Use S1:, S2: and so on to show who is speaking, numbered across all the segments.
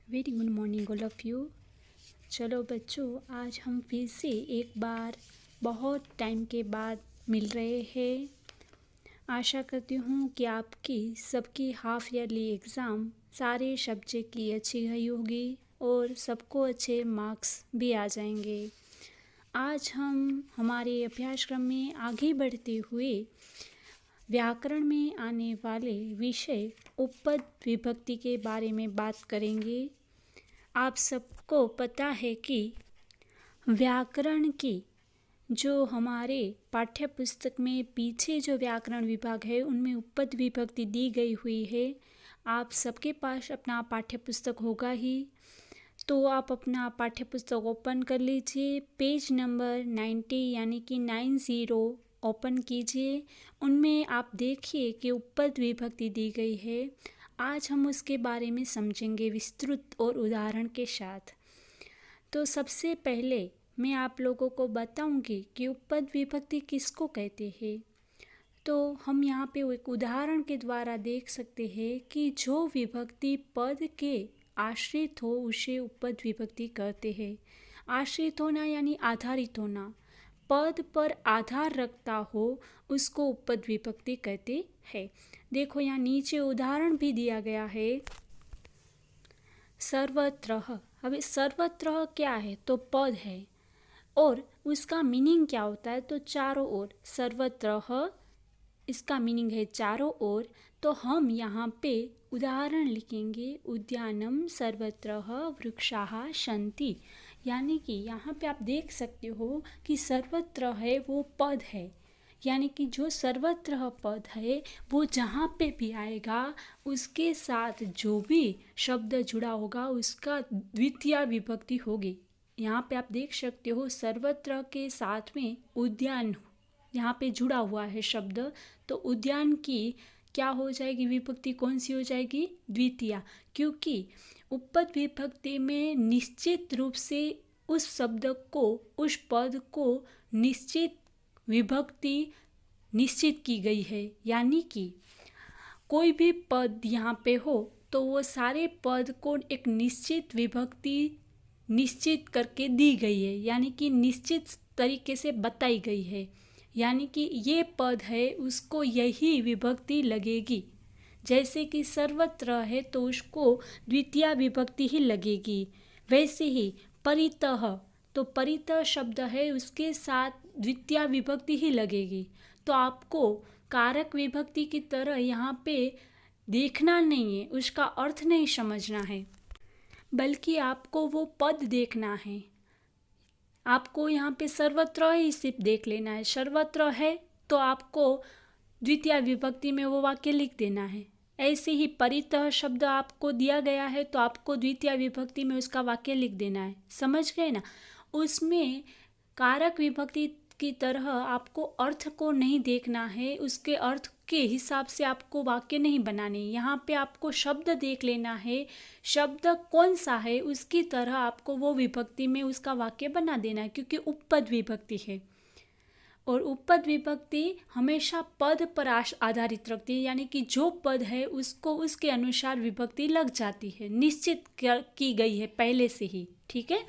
S1: Very good morning all of you. चलो बच्चों, आज हम फिर से एक बार बहुत टाइम के बाद मिल रहे हैं। आशा करती हूँ कि आपकी सबकी हाफ ईयरली एग्ज़ाम सारे सब्जेक्ट की अच्छी गई होगी और सबको अच्छे मार्क्स भी आ जाएंगे। आज हम हमारे अभ्यासक्रम में आगे बढ़ते हुए व्याकरण में आने वाले विषय उपपद विभक्ति के बारे में बात करेंगे। आप सबको पता है कि व्याकरण की जो हमारे पाठ्य पुस्तक में पीछे जो व्याकरण विभाग है उनमें उपपद विभक्ति दी गई हुई है। आप सबके पास अपना पाठ्य पुस्तक होगा ही, तो आप अपना पाठ्य पुस्तक ओपन कर लीजिए। पेज नंबर 90 यानी कि 90 ओपन कीजिए। उनमें आप देखिए कि उपपद विभक्ति दी गई है। आज हम उसके बारे में समझेंगे विस्तृत और उदाहरण के साथ। तो सबसे पहले मैं आप लोगों को बताऊंगी कि उपपद विभक्ति किसको कहते हैं। तो हम यहाँ पे एक उदाहरण के द्वारा देख सकते हैं कि जो विभक्ति पद के आश्रित हो उसे उपपद विभक्ति कहते हैं। आश्रित होना यानी आधारित होना, पद पर आधार रखता हो उसको उपपद विभक्ति कहते हैं। देखो यहाँ नीचे उदाहरण भी दिया गया है, सर्वत्र। अभी सर्वत्र क्या है? तो पद है और उसका मीनिंग क्या होता है? तो चारों ओर। सर्वत्र इसका मीनिंग है चारों ओर। तो हम यहाँ पे उदाहरण लिखेंगे, उद्यानम सर्वत्र वृक्षाः सन्ति। यानी कि यहाँ पे आप देख सकते हो कि सर्वत्र है वो पद है, यानी कि जो सर्वत्र पद है वो जहाँ पे भी आएगा उसके साथ जो भी शब्द जुड़ा होगा उसका द्वितीय विभक्ति होगी। यहाँ पे आप देख सकते हो सर्वत्र के साथ में उद्यान यहाँ पे जुड़ा हुआ है शब्द, तो उद्यान की क्या हो जाएगी विभक्ति? कौन सी हो जाएगी? द्वितीया। क्योंकि उपपद विभक्ति में निश्चित रूप से उस शब्द को, उस पद को निश्चित विभक्ति निश्चित की गई है। यानी कि कोई भी पद यहाँ पे हो तो वो सारे पद को एक निश्चित विभक्ति निश्चित करके दी गई है, यानी कि निश्चित तरीके से बताई गई है। यानी कि ये पद है उसको यही विभक्ति लगेगी। जैसे कि सर्वत्र है तो उसको द्वितीय विभक्ति ही लगेगी। वैसे ही परितः, तो परितः शब्द है उसके साथ द्वितीय विभक्ति ही लगेगी। तो आपको कारक विभक्ति की तरह यहाँ पे देखना नहीं है, उसका अर्थ नहीं समझना है, बल्कि आपको वो पद देखना है। आपको यहाँ पे सर्वत्र ही सिर्फ देख लेना है। सर्वत्र है तो आपको द्वितीय विभक्ति में वो वाक्य लिख देना है। ऐसे ही परितः शब्द आपको दिया गया है तो आपको द्वितीय विभक्ति में उसका वाक्य लिख देना है। समझ गए ना? उसमें कारक विभक्ति की तरह आपको अर्थ को नहीं देखना है, उसके अर्थ के हिसाब से आपको वाक्य नहीं बनाने। यहाँ पे आपको शब्द देख लेना है, शब्द कौन सा है उसकी तरह आपको वो विभक्ति में उसका वाक्य बना देना है, क्योंकि उपपद विभक्ति है। और उपपद विभक्ति हमेशा पद पर आधारित रखती है, यानी कि जो पद है उसको उसके अनुसार विभक्ति लग जाती है, निश्चित की गई है पहले से ही। ठीक है,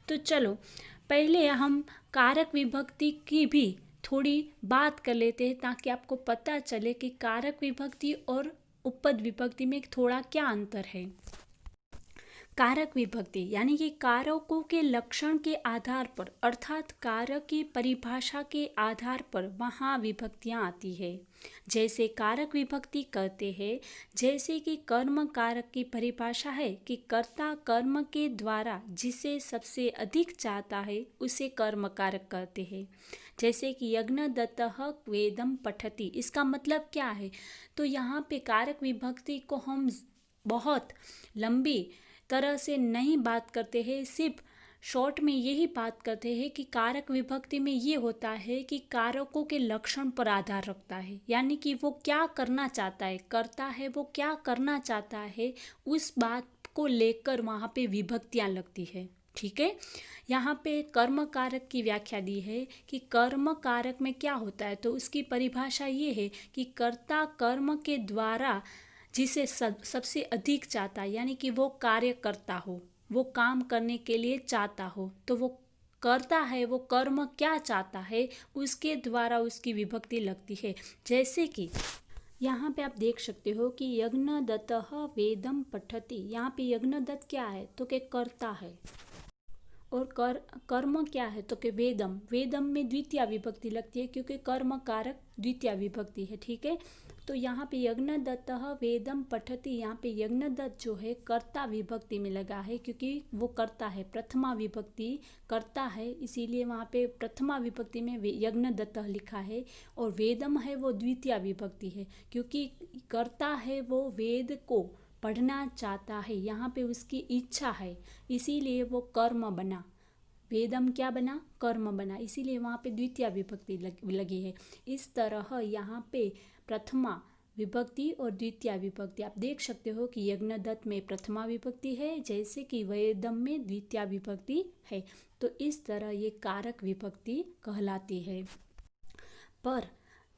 S1: तो चलो पहले हम कारक विभक्ति की भी थोड़ी बात कर लेते हैं ताकि आपको पता चले कि कारक विभक्ति और उपपद विभक्ति में थोड़ा क्या अंतर है। कारक विभक्ति यानी कि कारकों के लक्षण के आधार पर, अर्थात कारक की परिभाषा के आधार पर वहाँ विभक्तियाँ आती है। जैसे कारक विभक्ति कहते हैं, जैसे कि कर्म कारक की परिभाषा है कि कर्ता कर्म के द्वारा जिसे सबसे अधिक चाहता है उसे कर्म कारक कहते हैं। जैसे कि यज्ञदत्तः वेदम पठति, इसका मतलब क्या है? तो यहाँ पे कारक विभक्ति को हम बहुत लंबी तरह से नहीं बात करते हैं, सिर्फ शॉर्ट में यही बात करते हैं कि कारक विभक्ति में ये होता है कि कारकों के लक्षण पर आधार रखता है, यानी कि वो क्या करना चाहता है, करता है वो क्या करना चाहता है, उस बात को लेकर वहाँ पे विभक्तियाँ लगती है। ठीक है, यहाँ पे कर्म कारक की व्याख्या दी है कि कर्म कारक में क्या होता है, तो उसकी परिभाषा ये है कि कर्ता कर्म के द्वारा जिसे सबसे अधिक चाहता है, यानी कि वो कार्य करता हो, वो काम करने के लिए चाहता हो, तो वो करता है, वो कर्म क्या चाहता है उसके द्वारा उसकी विभक्ति लगती है। जैसे कि यहाँ पे आप देख सकते हो कि यज्ञदत्तः वेदम पठति। यहाँ पे यज्ञदत्त क्या है तो के करता है, और कर्म क्या है तो कि वेदम। वेदम में द्वितीय विभक्ति लगती है क्योंकि कर्म कारक द्वितीय विभक्ति है। ठीक है, तो यहाँ पे यज्ञदत्तः वेदम पठति, यहाँ पे यज्ञदत्त जो है कर्ता विभक्ति में लगा है क्योंकि वो करता है, प्रथमा विभक्ति करता है, इसीलिए वहाँ पे प्रथमा विभक्ति में यज्ञदत्तः लिखा है। और वेदम है वो द्वितीय विभक्ति है क्योंकि करता है वो वेद को पढ़ना चाहता है, यहाँ पे उसकी इच्छा है, इसीलिए वो कर्म बना। वेदम क्या बना, कर्म बना, इसीलिए वहाँ पे द्वितीय विभक्ति लगी है। इस तरह यहाँ पे प्रथमा विभक्ति और द्वितीय विभक्ति आप देख सकते हो कि यज्ञदत्त में प्रथमा विभक्ति है, जैसे कि वेदम में द्वितीय विभक्ति है। तो इस तरह ये कारक विभक्ति कहलाती है। पर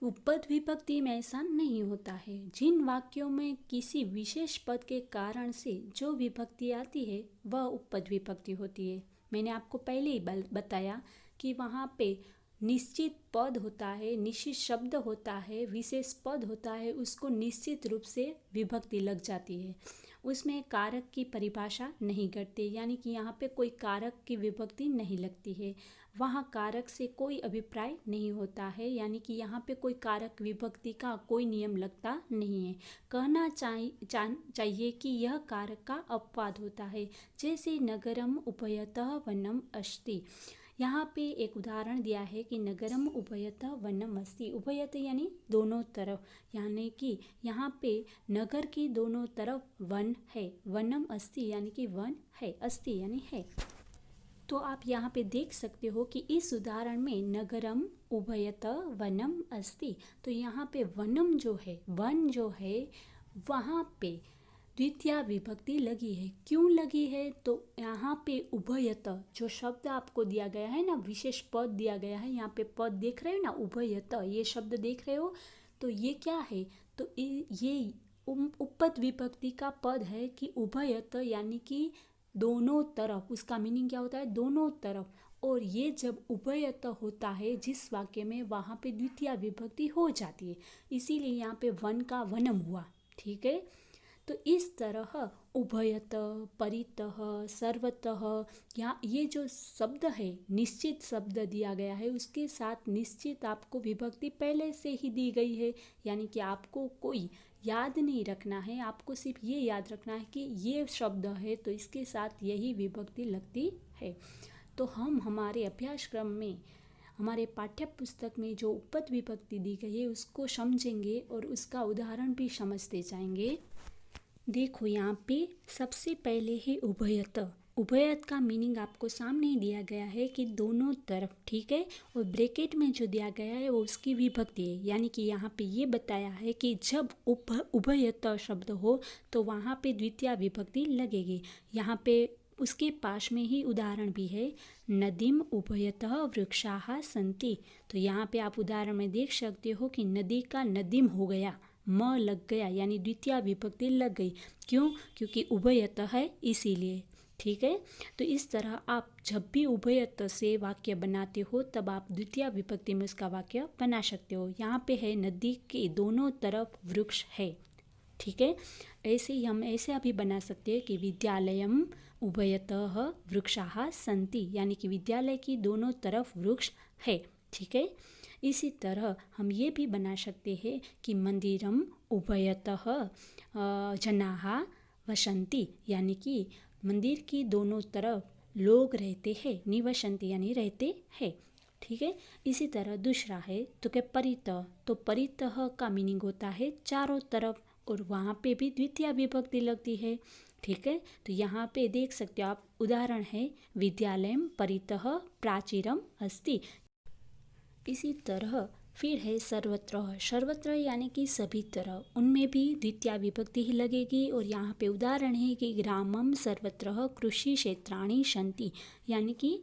S1: उपपद विभक्ति में ऐसा नहीं होता है। जिन वाक्यों में किसी विशेष पद के कारण से जो विभक्ति आती है वह उपपद विभक्ति होती है। मैंने आपको पहले ही बताया कि वहाँ पे निश्चित पद होता है, निश्चित शब्द होता है, विशेष पद होता है, उसको निश्चित रूप से विभक्ति लग जाती है, उसमें कारक की परिभाषा नहीं करते, यानी कि यहाँ पे कोई कारक की विभक्ति नहीं लगती है, वहाँ कारक से कोई अभिप्राय नहीं होता है, यानी कि यहाँ पे कोई कारक विभक्ति का कोई नियम लगता नहीं है। कहना चाहिए कि यह कारक का अपवाद होता है, जैसे नगरम उभयतः वनम अस्ति। यहाँ पे एक उदाहरण दिया है कि नगरम उभयतः वनम अस्ति। उभयत यानी दोनों तरफ, यानी कि यहाँ पे नगर की दोनों तरफ वन है, वनम अस्ति यानी कि वन है, अस्ति यानी है। तो आप यहाँ पे देख सकते हो कि इस उदाहरण में नगरम उभयतः वनम अस्ति, तो यहाँ पे वनम जो है, वन जो है, वहाँ पे द्वितीय विभक्ति लगी है। क्यों लगी है तो यहाँ पे उभयत जो शब्द आपको दिया गया है ना, विशेष पद दिया गया है, यहाँ पे पद देख रहे हो ना, उभयत ये शब्द देख रहे हो, तो ये क्या है तो ये उपपद विभक्ति का पद है कि उभयत यानी कि दोनों तरफ। उसका मीनिंग क्या होता है, दोनों तरफ। और ये जब उभयत होता है जिस वाक्य में, वहाँ पे द्वितीय विभक्ति हो जाती है, इसीलिए यहाँ पे वन का वनम हुआ। ठीक है, तो इस तरह उभयत, परितः, सर्वतः, यहाँ ये जो शब्द है, निश्चित शब्द दिया गया है, उसके साथ निश्चित आपको विभक्ति पहले से ही दी गई है, यानी कि आपको कोई याद नहीं रखना है, आपको सिर्फ ये याद रखना है कि ये शब्द है तो इसके साथ यही विभक्ति लगती है। तो हम हमारे अभ्यासक्रम में, हमारे पाठ्य पुस्तक में जो उपपद विभक्ति दी गई है उसको समझेंगे और उसका उदाहरण भी समझते जाएंगे। देखो यहाँ पे सबसे पहले है उभयत। उभयत का मीनिंग आपको सामने दिया गया है कि दोनों तरफ। ठीक है, और ब्रैकेट में जो दिया गया है वो उसकी विभक्ति है, यानी कि यहाँ पे ये बताया है कि जब उभयत शब्द हो तो वहाँ पे द्वितीय विभक्ति लगेगी। यहाँ पे उसके पास में ही उदाहरण भी है, नदीम उभयतः वृक्षाः सन्ति। तो यहाँ पे आप उदाहरण में देख सकते हो कि नदी का नदीम हो गया, म लग गया, यानी द्वितीय विभक्ति लग गई। क्यों, क्योंकि उभयत है इसीलिए। ठीक है, तो इस तरह आप जब भी उभयत से वाक्य बनाते हो तब आप द्वितीय विभक्ति में उसका वाक्य बना सकते हो। यहाँ पे है नदी के दोनों तरफ वृक्ष है। ठीक है, ऐसे ही हम ऐसे अभी बना सकते हैं कि विद्यालयम उभयतः वृक्षाः सन्ति, यानी कि विद्यालय की दोनों तरफ वृक्ष है। ठीक है, इसी तरह हम ये भी बना सकते हैं कि मंदिरम उभयतः जनाः वसन्ति, यानी कि मंदिर की दोनों तरफ लोग रहते हैं, निवसन्ति यानी रहते हैं। ठीक है, इसी तरह दूसरा है तो क्या परितः। तो परितः का मीनिंग होता है चारों तरफ, और वहाँ पे भी द्वितीय विभक्ति लगती है। ठीक है, तो यहाँ पे देख सकते हो आप, उदाहरण है विद्यालयम परितः प्राचीरम अस्ति। इसी तरह फिर है सर्वत्र। सर्वत्र यानी कि सभी तरह, उनमें भी द्वितीय विभक्ति ही लगेगी। और यहाँ पे उदाहरण है कि ग्रामम सर्वत्र कृषि क्षेत्राणि सन्ति, यानी कि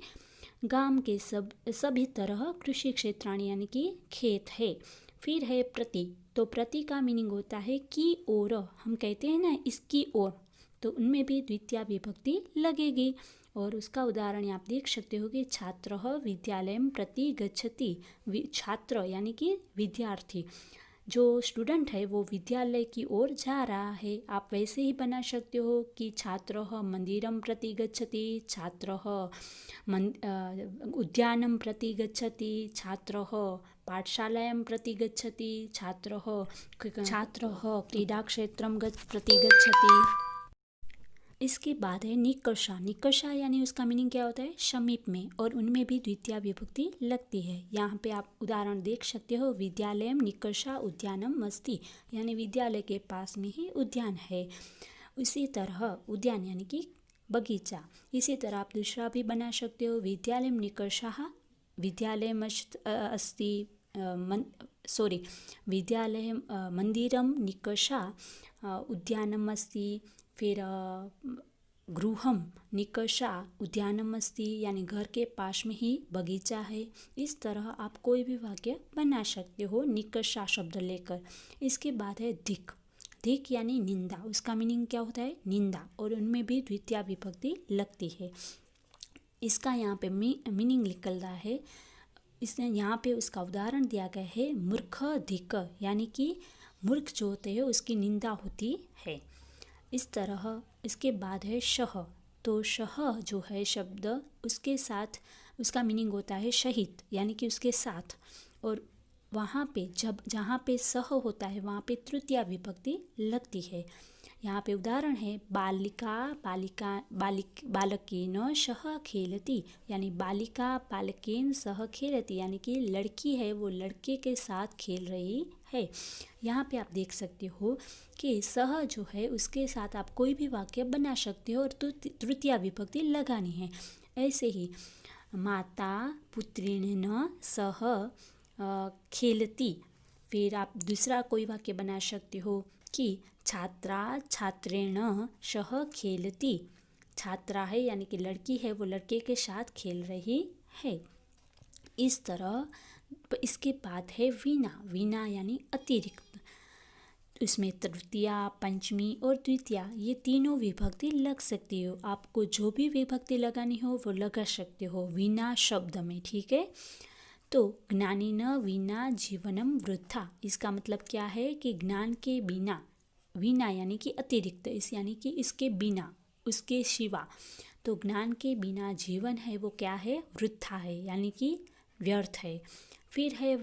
S1: गांव के सभी तरह कृषि क्षेत्राणि यानी कि खेत है। फिर है प्रति। तो प्रति का मीनिंग होता है की ओर, हम कहते हैं ना इसकी ओर, तो उनमें भी द्वितीया विभक्ति लगेगी। और उसका उदाहरण आप देख सकते हो कि छात्रः विद्यालयं प्रति गच्छति। छात्र यानी कि विद्यार्थी, जो स्टूडेंट है वो विद्यालय की ओर जा रहा है। आप वैसे ही बना सकते हो कि छात्रः मंदिरं प्रति गच्छति, छात्रः उद्यानं प्रति गच्छति, छात्रः पाठशालायां प्रति गच्छति, छात्रः क्रीडाक्षेत्रं प्रति गच्छति। इसके बाद है निकषा। निकषा यानी उसका मीनिंग क्या होता है, समीप में, और उनमें भी द्वितीया विभक्ति लगती है। यहाँ पे आप उदाहरण देख सकते हो, विद्यालयम निकषा उद्यानम अस्ति, यानी विद्यालय के पास में ही उद्यान है। उसी तरह उद्यान यानी कि बगीचा। इसी तरह आप दूसरा भी बना सकते हो, विद्यालयम निकषः विद्यालयम अस्ति, विद्यालय मंदिरम निकषा उद्यानम अस्ति, फिर गृहम निकषा उद्यानम अस्ति, यानी घर के पास में ही बगीचा है। इस तरह आप कोई भी वाक्य बना सकते हो निकषा शब्द लेकर। इसके बाद है धिक। धिक यानी निंदा, उसका मीनिंग क्या होता है, निंदा, और उनमें भी द्वितीया विभक्ति लगती है। इसका यहाँ पे मीनिंग निकल रहा है, इसने यहाँ पे उसका उदाहरण दिया गया है मूर्ख धिक, यानी कि मूर्ख जो होते हैं उसकी निंदा होती है। इस तरह इसके बाद है शह। तो शह जो है शब्द, उसके साथ उसका मीनिंग होता है शहीद, यानी कि उसके साथ। और वहाँ पे जहाँ पे सह होता है वहाँ पे तृतीया विभक्ति लगती है। यहाँ पे उदाहरण है बालकेन सह खेलती, यानी बालिका बालकेन सह खेलती, यानी कि लड़की है वो लड़के के साथ खेल रही है। यहाँ पे आप देख सकते हो कि सह जो है उसके साथ आप कोई भी वाक्य बना सकते हो और तृतीया विभक्ति लगानी है। ऐसे ही माता पुत्रेण सह खेलती, फिर आप दूसरा कोई वाक्य बना सकते हो कि छात्रा छात्रेण सह खेलती। छात्रा है यानी कि लड़की है वो लड़के के साथ खेल रही है। इस तरह इसके बाद है वीणा। वीणा यानी अतिरिक्त, उसमें तृतीया, पंचमी और द्वितीया ये तीनों विभक्ति लग सकती हो। आपको जो भी विभक्ति लगानी हो वो लगा सकते हो वीणा शब्द में, ठीक है। तो ज्ञानेन विना जीवनम वृथा, इसका मतलब क्या है कि ज्ञान के बिना, विना यानी कि अतिरिक्त, इस यानी कि इसके बिना, उसके सिवा, तो ज्ञान के बिना जीवन है वो क्या है, वृथा है, यानी कि व्यर्थ है। फिर है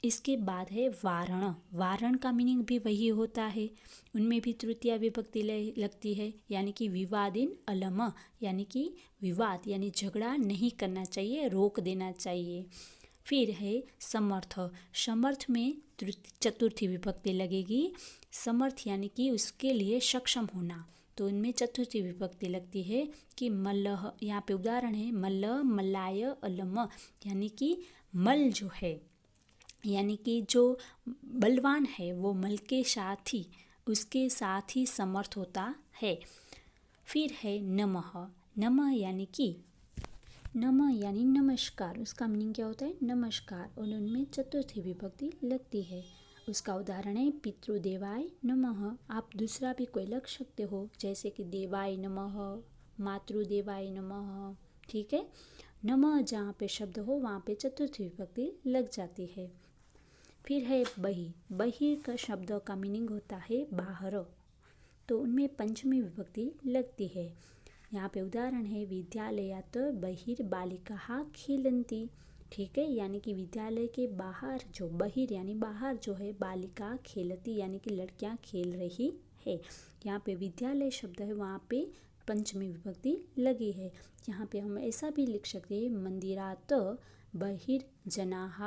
S1: इसके बाद है वारण। वारण का मीनिंग भी वही होता है, उनमें भी तृतीया विभक्ति लगती है, यानी कि विवादिन अलम, यानी कि विवाद यानी झगड़ा नहीं करना चाहिए, रोक देना चाहिए। फिर है समर्थ। समर्थ में चतुर्थी विभक्ति लगेगी। समर्थ यानी कि उसके लिए सक्षम होना, तो इनमें चतुर्थी विभक्ति लगती है कि मल्ल। यहाँ पे उदाहरण है मल्ल मल्लाय अलम, यानी कि मल जो है यानी कि जो बलवान है वो मल के साथ ही, उसके साथ ही समर्थ होता है। फिर है नमः। नमः यानी कि यानी नमस्कार, उसका मीनिंग क्या होता है, नमस्कार, और उनमें चतुर्थी विभक्ति लगती है। उसका उदाहरण है पितृदेवाय नमः। आप दूसरा भी कोई लग सकते हो, जैसे कि देवाय नमः, मातृदेवाय नमः, ठीक है। नमः जहाँ पे शब्द हो वहाँ पे चतुर्थी विभक्ति लग जाती है। फिर है बहि। बहि का शब्द का मीनिंग होता है बाहर, तो उनमें पंचमी विभक्ति लगती है। यहाँ पे उदाहरण है विद्यालयात् बहिर्बालिकाः खेलन्ति, ठीक है, यानी कि विद्यालय के बाहर, जो बहिर यानी बाहर जो है, बालिका खेलती यानी कि लड़कियां खेल रही है। यहाँ पे विद्यालय शब्द है वहाँ पे पंचमी विभक्ति लगी है। यहाँ पे हम ऐसा भी लिख सकते हैं मंदिरात् बहिर्जनाः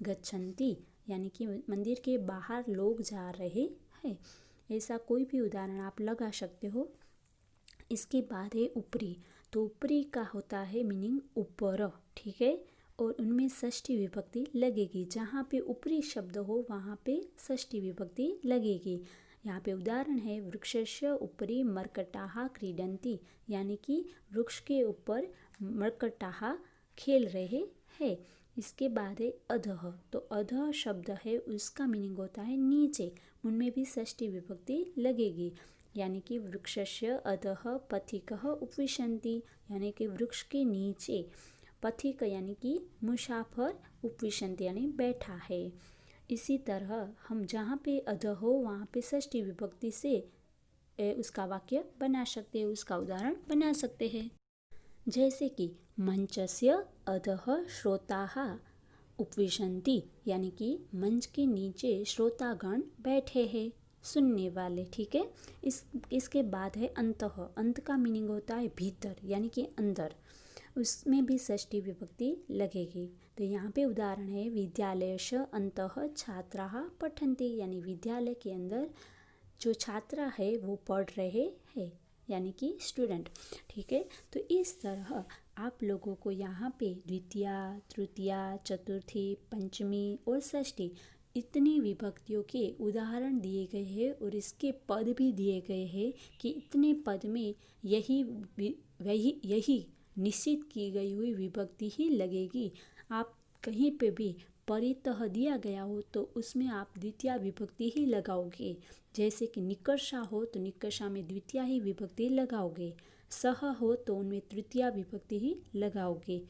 S1: गच्छन्ति, यानी कि मंदिर के बाहर लोग जा रहे हैं। ऐसा कोई भी उदाहरण आप लगा सकते हो। इसके बाद है ऊपरी। तो ऊपरी का होता है मीनिंग ऊपर, ठीक है, और उनमें षष्ठी विभक्ति लगेगी। जहाँ पे ऊपरी शब्द हो वहाँ पे षष्ठी विभक्ति लगेगी। यहाँ पे उदाहरण है वृक्षस्य उपरि मर्कटाः क्रीडन्ति, यानी कि वृक्ष के ऊपर मर्कटाः खेल रहे हैं। इसके बाद है अधः। तो अधः शब्द है उसका मीनिंग होता है नीचे, उनमें भी षष्ठी विभक्ति लगेगी। यानी कि वृक्षस्य अधः पथिकः उपविशन्ति, यानी कि वृक्ष के नीचे पथिक यानी कि मुसाफर उपविशन्ति यानी बैठा है। इसी तरह हम जहाँ पे अधः हो वहाँ पे षष्ठी विभक्ति से उसका वाक्य बना सकते हैं, उसका उदाहरण बना सकते हैं। जैसे कि मंचस्य अधः श्रोताः उपविशन्ति, यानी कि मंच के नीचे श्रोतागण बैठे हैं, सुनने वाले। ठीक है। इसके बाद है अंतः। अंत का मीनिंग होता है भीतर यानी कि अंदर, उसमें भी षष्ठी विभक्ति लगेगी। तो यहाँ पे उदाहरण है विद्यालयस्य अन्तः छात्राः पठन्ति, यानी विद्यालय के अंदर जो छात्रा है वो पढ़ रहे हैं, यानी कि स्टूडेंट। ठीक है। तो इस तरह आप लोगों को यहाँ पे द्वितीया, तृतीया, चतुर्थी, पंचमी और षष्ठी इतनी विभक्तियों के उदाहरण दिए गए हैं और इसके पद भी दिए गए हैं कि इतने पद में यही निश्चित की गई हुई विभक्ति ही लगेगी। आप कहीं पे भी परितः दिया गया हो तो उसमें आप द्वितीया विभक्ति ही लगाओगे। जैसे कि निकर्षा हो तो निकर्षा में द्वितीया ही विभक्ति लगाओगे, सह हो तो उनमें तृतीया विभक्ति ही लगाओगे,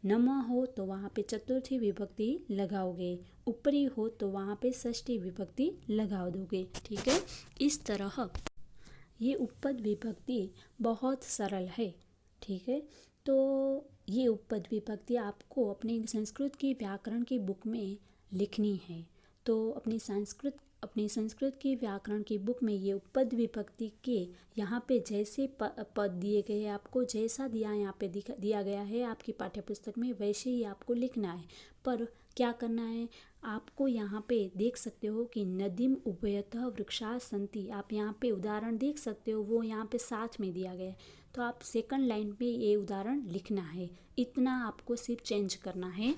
S1: नमः हो तो वहाँ पे चतुर्थी विभक्ति लगाओगे, ऊपरी हो तो वहाँ पे षष्ठी विभक्ति लगा दोगे। ठीक है। इस तरह ये उपपद विभक्ति बहुत सरल है। ठीक है। तो ये उपपद विभक्ति आपको अपने संस्कृत की व्याकरण की बुक में लिखनी है। तो अपनी संस्कृत की व्याकरण की बुक में ये उपपद विभक्ति के यहाँ पे जैसे पद दिए गए हैं, आपको जैसा यहाँ पे दिया गया है आपकी पाठ्यपुस्तक में, वैसे ही आपको लिखना है। पर क्या करना है, आपको यहाँ पे देख सकते हो कि नदीम उभयतः वृक्षाः सन्ति, आप यहाँ पे उदाहरण देख सकते हो, वो यहाँ पे साथ में दिया गया है। तो आप सेकंड लाइन पे ये उदाहरण लिखना है, इतना आपको सिर्फ चेंज करना है।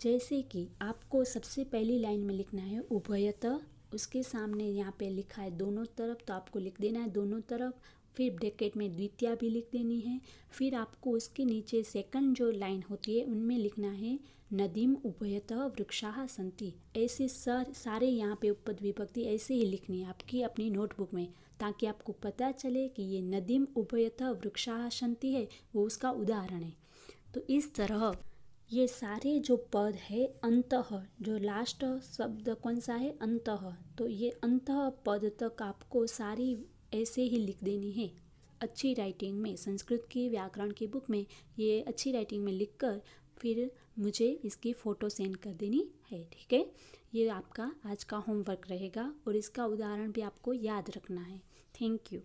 S1: जैसे कि आपको सबसे पहली लाइन में लिखना है उभयतः, उसके सामने यहाँ पे लिखा है दोनों तरफ, तो आपको लिख देना है दोनों तरफ। फिर ब्रैकेट में द्वितीया भी लिख देनी है। फिर आपको उसके नीचे सेकंड जो लाइन होती है उनमें लिखना है नदीम उभयतः वृक्षाः सन्ति। ऐसे सारे यहाँ पे उपपद विभक्ति ऐसे ही लिखनी है आपकी अपनी नोटबुक में, ताकि आपको पता चले कि ये नदीम उभयतः वृक्षाः सन्ति है, वो उसका उदाहरण है। तो इस तरह ये सारे जो पद है अंतः, जो लास्ट शब्द कौन सा है अंतः, तो ये अंतः पद तक आपको सारी ऐसे ही लिख देनी है अच्छी राइटिंग में। संस्कृत की व्याकरण की बुक में ये अच्छी राइटिंग में लिखकर फिर मुझे इसकी फ़ोटो सेंड कर देनी है। ठीक है। ये आपका आज का होमवर्क रहेगा और इसका उदाहरण भी आपको याद रखना है। Thank you.